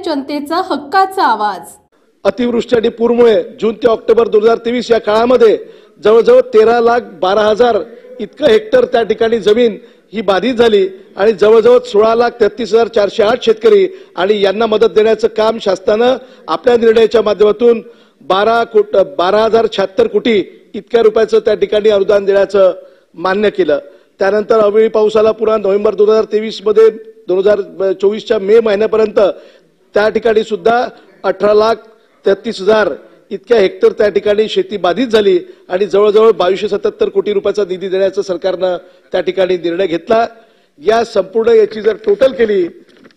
जनतेचा हक्काचा आवाज। अतिवृष्टी आणि पूरमुळे जून ते ऑक्टोबर 2023 या काळामध्ये जवळजवळ 13,12,000 इतकं हेक्टर त्या ठिकाणी जमीन ही बाधित झाली आणि जवळजवळ 16,33,408 शेतकरी आणि यांना मदत देण्याचं काम शासनानं आपल्या निर्णयाच्या माध्यमातून 12,076 कोटी इतक्या रुपयाचं त्या ठिकाणी अनुदान देण्याचं मान्य केलं। त्यानंतर अवेळी पावसाला पुन्हा नोव्हेंबर 2023 मध्ये 2024च्या मे महिन्यापर्यंत त्या ठिकाणी सुद्धा 18,33,000 इतक्या हेक्टर त्या ठिकाणी शेती बाधित झाली आणि जवळजवळ 2277 कोटी रुपयाचा निधी देण्याचं सरकारनं त्या ठिकाणी निर्णय घेतला। या संपूर्ण याची जर टोटल केली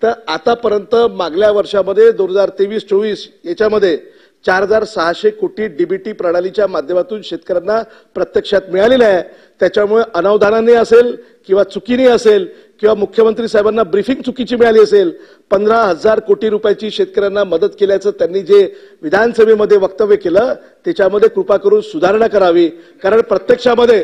तर आतापर्यंत मागल्या वर्षामध्ये 2023-24 याच्यामध्ये 4,600 कोटी डीबीटी प्रणालीच्या माध्यमातून शेतकऱ्यांना प्रत्यक्षात मिळालेला आहे। त्याच्यामुळे अनावधानाने असेल किंवा चुकीने असेल किंवा मुख्यमंत्री साहेबांना ब्रीफिंग चुकीची मिळाली असेल 15,000 कोटी रुपयाची शेतकऱ्यांना मदत केल्याचं त्यांनी जे विधानसभेमध्ये वक्तव्य केलं त्याच्यामध्ये कृपा करून सुधारणा करावी। कारण प्रत्यक्षामध्ये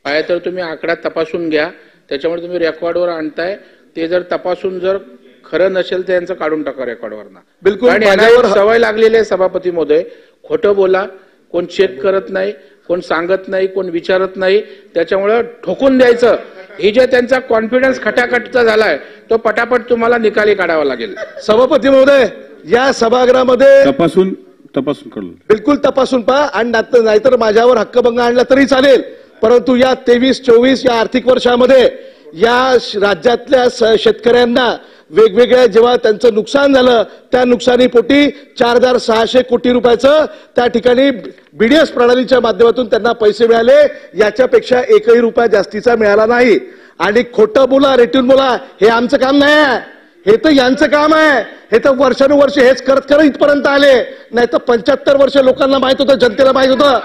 आहे तर तुम्ही आकडा तपासून घ्या, त्याच्यामुळे तुम्ही रेकॉर्डवर आणताय ते जर तपासून जर खरं नसेल तर यांचं काढून टाका रेकॉर्डवरना। बिलकुल माझ्यावर सवय लागलेली आहे सभापती महोदय, खोटं बोला, कोण चेक करत नाही, कोण सांगत नाही, कोण विचारत नाही, त्याच्यामुळे ठोकून द्यायचं। ही जे त्यांचा कॉन्फिडन्स खटाखटचा झालाय तो पटापट तुम्हाला निकाली काढावा लागेल। सभापती महोदय या सभागृहामध्ये तपासून कळलं बिलकुल तपासून पहा आणि नाहीतर माझ्यावर हक्कभंग आणला तरी चालेल, परंतु या 23-24 या आर्थिक वर्षामध्ये या राज्यातल्या शेतकऱ्यांना वेगवेगळ्या जेव्हा त्यांचं नुकसान झालं त्या नुकसानीपोटी 4,600 कोटी रुपयाचं त्या ठिकाणी बीडीएस प्रणालीच्या माध्यमातून त्यांना पैसे मिळाले। याच्यापेक्षा एकही रुपया जास्तीचा मिळाला नाही। आणि खोटं बोला रेटून बोला हे आमचं काम नाही आहे, हे तर यांचं काम आहे। हे तर वर्षानुवर्ष हेच करत इथपर्यंत आले, नाही तर 75 वर्ष लोकांना माहित होतं, जनतेला माहित होतं,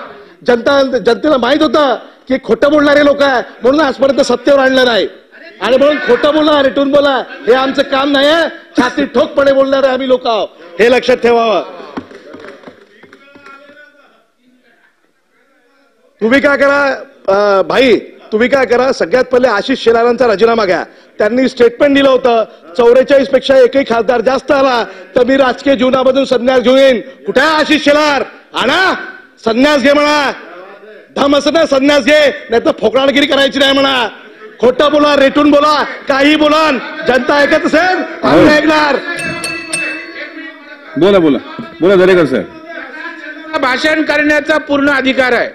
जनतेला माहित होतं की खोटं बोलणारे लोक आहे म्हणून आजपर्यंत सत्तेवर आणलं नाही। आणि म्हणून खोटं बोला रेटून बोला हे आमचं काम नाही आहे, छाती ठोकपणे बोलणारे आम्ही लोक आहोत, हे लक्षात ठेवावं। तुम्ही काय करा भाई, तुम्ही काय करा, सगळ्यात पहिले आशिष शेलारांचा राजीनामा घ्या। त्यांनी स्टेटमेंट दिलं होतं 44 पेक्षा एकही खासदार जास्त आला तर मी राजकीय जीवनामधून संन्यास घेऊन। कुठे आशिष शेलार? आणा संन्यास घे म्हणा, धम असं ना संन्यास घे, नाही तर फोकडागिरी करायची नाही म्हणा। खोटं बोला रेटून बोला काही बोला, जनता ऐकत असेल आम्ही ऐकणार। बोला बोला बोला दरेकर साहेब। भाषण करण्याचा पूर्ण अधिकार आहे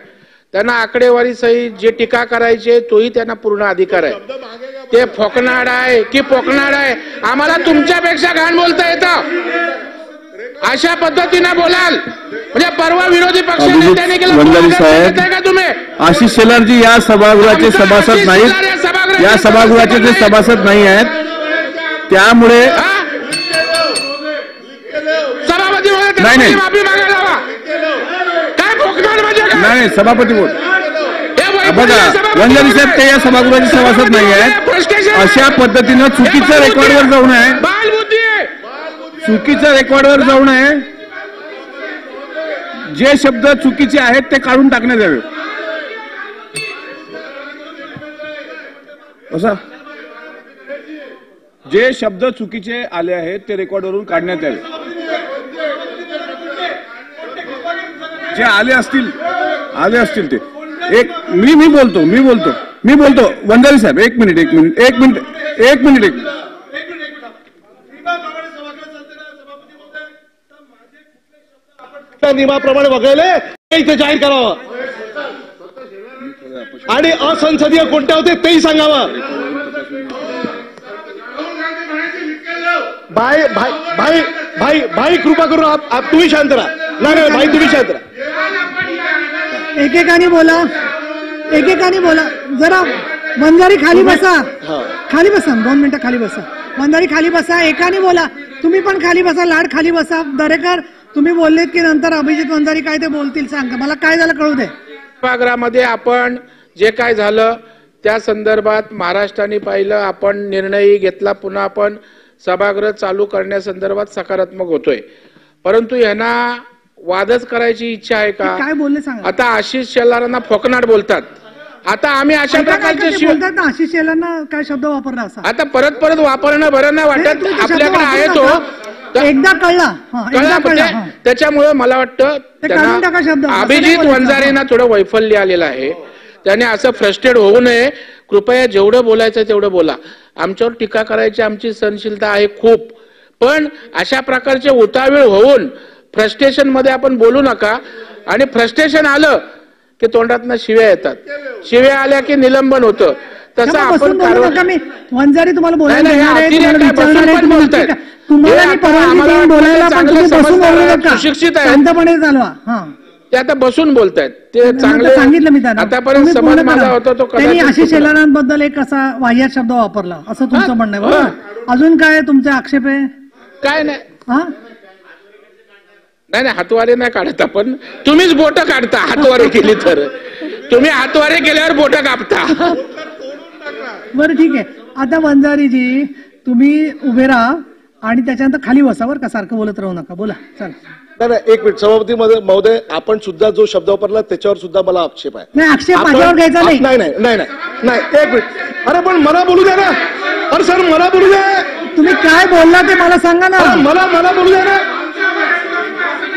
त्यांना, आकडेवारी सहित जे टीका करायचे तोही त्यांना पूर्ण अधिकार आहे। ते फोकनाड आहे की पोकनाड आहे, आम्हाला तुमच्यापेक्षा घाण बोलता येतं। अशा पद्धतीने बोलाल म्हणजे परवा विरोधी पक्ष नेत्याने केलं का तुम्ही? आशिष शेलारजी या सभागृहाचे सभासद नाहीत, या सभागृहाचे ते सभासद नाही आहेत, त्यामुळे सभापती नाही माफी मागायला हवा। काय फोकनाड म्हणजे काय? नाही सभापती बोल बघा, वंजारी साहेब ते या सभागृहाचे सभासद नाही आहेत। अशा पद्धतीनं चुकीच्या रेकॉर्डवर जाऊ नये, चुकीच्या रेकॉर्डवर जाऊ नये, जे शब्द चुकीचे आहेत ते काढून टाकण्यात यावे। असं जे शब्द चुकीचे आले आहेत ते रेकॉर्डवरून काढण्यात यावे, जे आले असतील ते। एक मी बोलतो वंजारी साहेब एक मिनिट नियमाप्रमाणे वगळले इथे जाहीर करावं आणि असंसदीय कोणत्या होते तेही सांगावं। भाई भाई भाई भाई भाई कृपा करून आप तुम्ही शांत राहा। नाही भाई तुम्ही शांत राहा, एकेकाने बोला जरा। वंजारी खाली बसा, 2 मिनिटं खाली बसा। वंजारी खाली बसा, एकाने बोला, तुम्ही पण खाली बसा, लाड खाली बसा। दरेकर तुम्ही बोललेत की नंतर अभिजित वंजारी काय ते बोलतील, सांगा मला काय झालं कळू दे। सभागृहामध्ये आपण जे काय झालं त्या संदर्भात महाराष्ट्राने पाहिलं, आपण निर्णय घेतला, पुन्हा आपण सभागृह चालू करण्यासंदर्भात सकारात्मक होतोय, परंतु यांना वादच करायची इच्छा आहे का? काय बोलले सांगा। आता आशिष शेलारांना फोकनाट बोलतात आता आम्ही अशा प्रकारचे ते बोलतात ना आशिष शेलारना काय शब्द वापरला असा आता परत परत वापरणं बरं नाही वाटत. तुम्ही तो शब्द आपल्याकडे आहे वापरू तो नका. एकदा कळला एकदा कळला त्याच्यामुळे मला वाटतं ते काढून टाका शब्द. त्यांना असं नाही अभिजित बोलायचं. वंजारींना थोडं वैफल्य आलेलं आहे. त्याने असं फ्रस्ट्रेट होऊ नये. कृपया जेवढं बोलायचं तेवढं बोला. आमच्यावर टीका करायची आमची सहनशीलता आहे खूप, पण अशा प्रकारचे उतावीळ होऊन फ्रस्ट्रेशन मध्ये आपण बोलू नका. आणि फ्रस्ट्रेशन आलं की तोंडातनं शिव्या येतात. शिव्या आल्या की निलंबन होतं. तसं आपण मी वंजारी तुम्हाला बोलायला नाही, देणार आहे, अतिरेक तुम्हाला आहे, बसून विचारणार आहे, पण तुम्ही बोलतायत. नक्की तुम्हाला हे मी आता परवानगी आम्हाला देईन बोलायला, पण चांगले तुम्ही बसून समजदार बोलू आहेत, नका. सुशिक्षित आहेत. शांतपणे चालवा. ते आता बसून बोलतायत. ते नंतर चांगले सांगितलं मी त्यांना. आतापर्यंत तुम्ही समज पूर्ण माझा करा. होता तो त्यांनी कदाचित आशिष चुकला. शेलारांबद्दल एक असा वाह्यात शब्द वापरला असं तुमचं म्हणणं आहे बरोबर. अजून काय तुमचे आक्षेप आहे? काय नाही हा नाही हातवारे नाही काढत आपण. तुम्हीच बोट काढता हातवारे केली तर. तुम्ही हातवारे केल्यावर बोट कापता. बरं ठीक आहे. आता वंजारीजी तुम्ही उभे राहा आणि त्याच्यानंतर खाली बसा बरं का. सारखं बोलत राहू नका. बोला चल. नाही एक मिनिट सभापती महोदय, आपण सुद्धा जो शब्द वापरला त्याच्यावर सुद्धा मला आक्षेप आहे. नाही आक्षेप माझ्यावर घ्यायचा नाही. नाही नाही नाही नाही एक मिनिट. अरे पण मला बोलू द्या ना. अरे सर मला बोलू द्या. तुम्ही काय बोलला ते मला सांगा ना. मला बोलू द्या ना.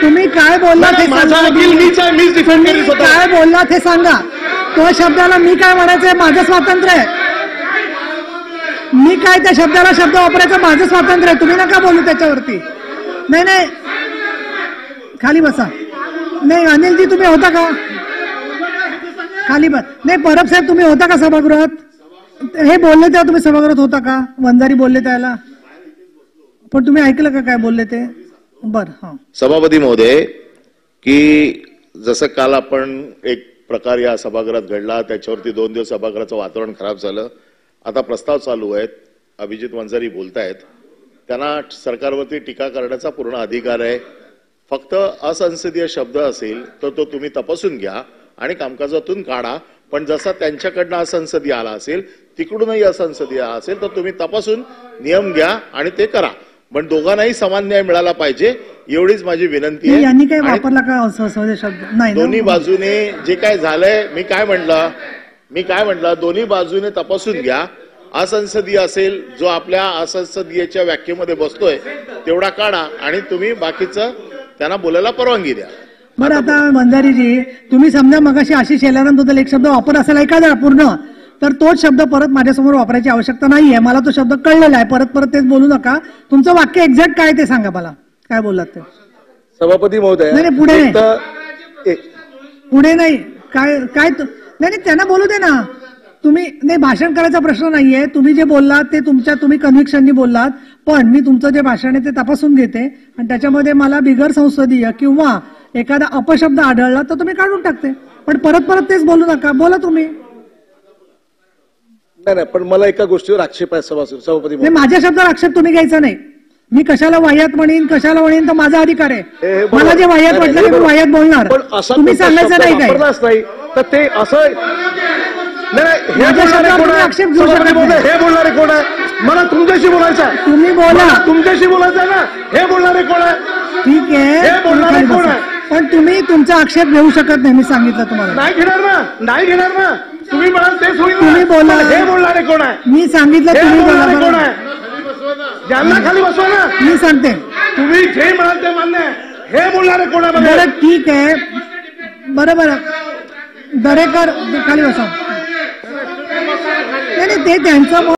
तुम्ही काय बोलला ते माझा सांगा. वकील मीच आहे. मीच डिफेंड करेन तुम्ही स्वतः. काय बोलला ते सांगा. तो शब्दाला मी काय म्हणायचंय माझं स्वातंत्र्य आहे. मी काय त्या शब्दाला शब्द वापरायचं माझं स्वातंत्र्य आहे. तुम्ही नका बोलू त्याच्यावरती. नाही नाही खाली बसा. नाही अनिलजी तुम्ही होता का खाली बस. नाही परब साहेब तुम्ही होता का सभागृहात? हे बोलले तेव्हा तुम्ही सभागृहात होता का? वंजारी बोलले त्याला पण तुम्ही ऐकलं का काय बोलले ते? बरं हा. सभापती महोदय, की जसं काल आपण एक प्रकार या सभागृहात घडला त्याच्यावरती 2 दिवस सभागृहाचं वातावरण खराब झालं. आता प्रस्ताव चालू आहेत. अभिजित वंजारी बोलतायत. त्यांना सरकारवरती टीका करण्याचा पूर्ण अधिकार आहे. फक्त असंसदीय शब्द असेल तर तो तुम्ही तपासून घ्या आणि कामकाजातून काढा. पण जसा त्यांच्याकडनं असंसदीय आला असेल तिकडूनही असंसदीय आला असेल तर तुम्ही तपासून नियम घ्या आणि ते करा. पण दोघांनाही समान न्याय मिळाला पाहिजे एवढीच माझी विनंती आहे. यांनी काय आणि वापरला का असंसदीय शब्द? नाही ना? दोन्ही बाजूने जे काय झालंय मी काय म्हटलं दोन्ही बाजूने तपासून घ्या. असंसदीय असेल जो आपल्या असंसदीयच्या व्याख्येमध्ये बसतोय तेवढा काढा आणि तुम्ही बाकीचं त्यांना बोलायला परवानगी द्या. बरं आता वंजारीजी तुम्ही समजा मगाशी आशिष शेलारांबद्दल एक शब्द वापर असेल ऐका जरा पूर्ण, तर तोच शब्द परत माझ्यासमोर वापरायची आवश्यकता नाहीये. मला तो शब्द कळलेला आहे. परत परत तेच बोलू नका. तुमचं वाक्य एक्झॅक्ट काय ते सांगा मला. काय बोललात ते? सभापती महोदय नाही, पुढे नाही. एक पुढे नाही काय काय नाही त्यांना बोलू दे ना. तुम्ही नाही भाषण करायचा प्रश्न नाहीये. तुम्ही जे बोललात ते तुम्ही कन्व्हिक्शननी बोललात. पण मी तुमचं जे भाषण आहे ते तपासून घेते आणि त्याच्यामध्ये मला बिगर संसदीय किंवा एखादा अपशब्द आढळला तर तुम्ही काढून टाकते. पण परत परत तेच बोलू नका. बोला तुम्ही. नाही पण मला एका गोष्टीवर आक्षेप आहे सभापती नाही माझ्या शब्दावर आक्षेप तुम्ही घ्यायचा नाही. मी कशाला वाह्यात म्हणेन तर माझा अधिकार आहे. मला जे वाह्यात वाटलं ते मी वाह्यात बोलणार. तुम्ही सांगायचं नाही काय नाही तर ते असं माझ्या शब्दावर तुम्ही आक्षेप घेऊ शकत नाही. हे बोलणारे कोण आहे? मला तुमच्याशी बोलायचं आहे. तुम्ही बोला. तुमच्याशी बोलायचं आहे ना. हे बोलणारे कोण आहे? ठीक आहे. हे बोलणारे कोण आहे? पण तुम्ही तुमचा आक्षेप घेऊ शकत नाही. मी सांगितलं तुम्हाला. नाही घेणार ना. तुम्ही म्हणाल तेच होईल. तुम्ही बोला. हे बोलणारे कोण आहे? मी सांगितलं तुम्ही बोला. कोण आहे? ज्यांना खाली बसवा ना. मी सांगते. तुम्ही जे म्हणाल ते मान्य आहे. हे बोलणारे कोण आहे? बरं ठीक आहे. बरं दरेकर खाली बसा. नाही ते त्यांचं